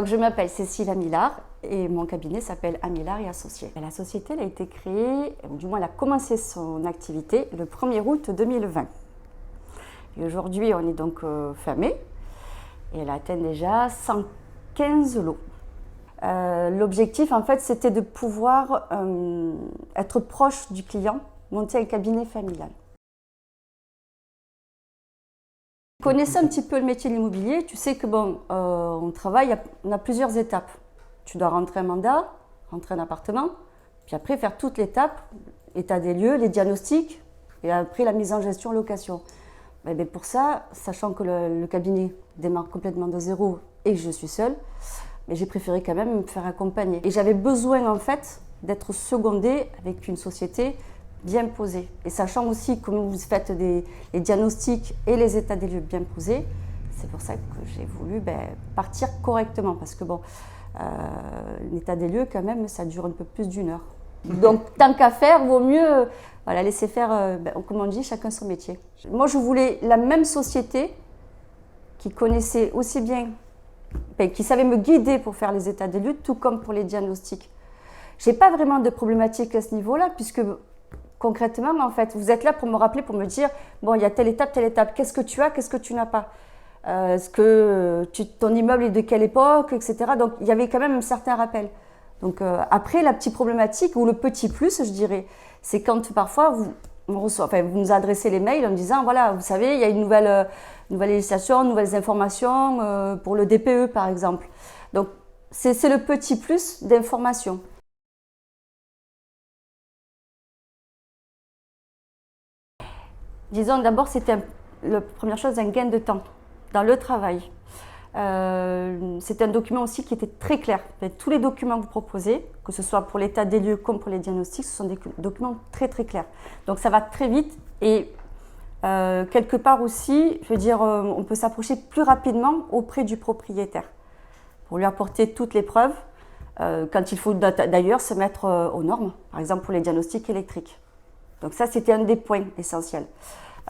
Donc je m'appelle Cécile Amillard et mon cabinet s'appelle Amillard et Associés. La société elle a été créée, ou du moins elle a commencé son activité le 1er août 2020. Et aujourd'hui on est donc fin mai et elle atteint déjà 115 lots. L'objectif en fait c'était de pouvoir être proche du client, monter un cabinet familial. Connaissant un petit peu le métier de l'immobilier, tu sais que bon, on travaille, on a plusieurs étapes. Tu dois rentrer un mandat, rentrer un appartement, puis après faire toute l'étape, état des lieux, les diagnostics, et après la mise en gestion location. Mais pour ça, sachant que le cabinet démarre complètement de zéro et que je suis seule, mais j'ai préféré quand même me faire accompagner. Et j'avais besoin en fait d'être secondée avec une société bien posée. Et sachant aussi comment vous faites les diagnostics et les états des lieux bien posés, c'est pour ça que j'ai voulu partir correctement. Parce que bon, l'état des lieux quand même, ça dure un peu plus d'1 heure. Donc tant qu'à faire, vaut mieux laisser faire, comme on dit, chacun son métier. Moi je voulais la même société qui connaissait aussi bien, qui savait me guider pour faire les états des lieux, tout comme pour les diagnostics. J'ai pas vraiment de problématique à ce niveau-là, puisque concrètement, en fait, vous êtes là pour me rappeler, pour me dire, bon, il y a telle étape, qu'est-ce que tu as, qu'est-ce que tu n'as pas, est-ce que ton immeuble est de quelle époque, etc. Donc, il y avait quand même un certain rappel. Donc, après, la petite problématique, ou le petit plus, je dirais, c'est quand parfois, vous nous adressez les mails en disant, voilà, vous savez, il y a une nouvelle législation, nouvelles informations pour le DPE, par exemple. Donc, c'est le petit plus d'information. Disons d'abord, c'était la première chose, un gain de temps dans le travail. C'est un document aussi qui était très clair. Tous les documents que vous proposez, que ce soit pour l'état des lieux comme pour les diagnostics, ce sont des documents très très clairs. Donc ça va très vite et quelque part aussi, je veux dire, on peut s'approcher plus rapidement auprès du propriétaire pour lui apporter toutes les preuves quand il faut d'ailleurs se mettre aux normes, par exemple pour les diagnostics électriques. Donc ça, c'était un des points essentiels.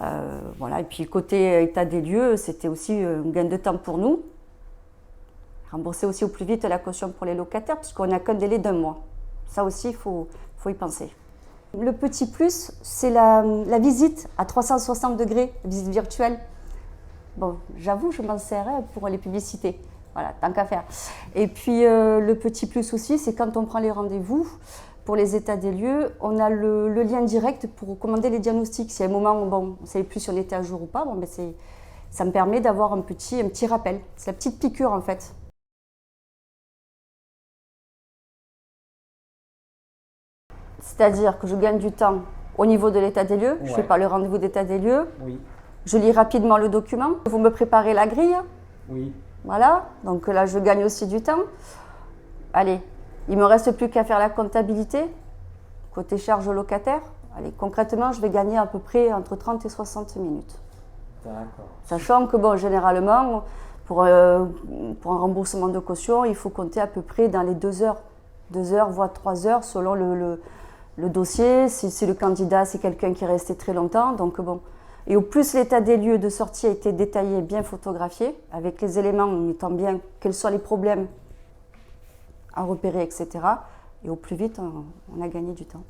Et puis côté état des lieux, c'était aussi un gain de temps pour nous. Rembourser aussi au plus vite la caution pour les locataires, puisqu'on n'a qu'un délai d'1 mois. Ça aussi, il faut y penser. Le petit plus, c'est la visite à 360 degrés, visite virtuelle. Bon, j'avoue, je m'en sers pour les publicités. Voilà, tant qu'à faire. Et puis, le petit plus aussi, c'est quand on prend les rendez-vous, pour les états des lieux, on a le lien direct pour commander les diagnostics. Si à un moment où on ne savait plus si on était à jour ou pas, ça me permet d'avoir un petit rappel. C'est la petite piqûre en fait. C'est-à-dire que je gagne du temps au niveau de l'état des lieux. Ouais. Je fais pas le rendez-vous d'état des lieux. Oui. Je lis rapidement le document. Vous me préparez la grille. Oui. Voilà. Donc là, je gagne aussi du temps. Allez. Il ne me reste plus qu'à faire la comptabilité, côté charge locataire. Allez, concrètement, je vais gagner à peu près entre 30 et 60 minutes. D'accord. Sachant que, bon, généralement, pour un remboursement de caution, il faut compter à peu près dans les 2 heures. 2 heures, voire 3 heures, selon le dossier. Si le candidat, c'est quelqu'un qui est resté très longtemps. Donc, bon. Et au plus l'état des lieux de sortie a été détaillé, bien photographié, avec les éléments mettant bien quels sont les problèmes à repérer, etc. Et au plus vite, on a gagné du temps.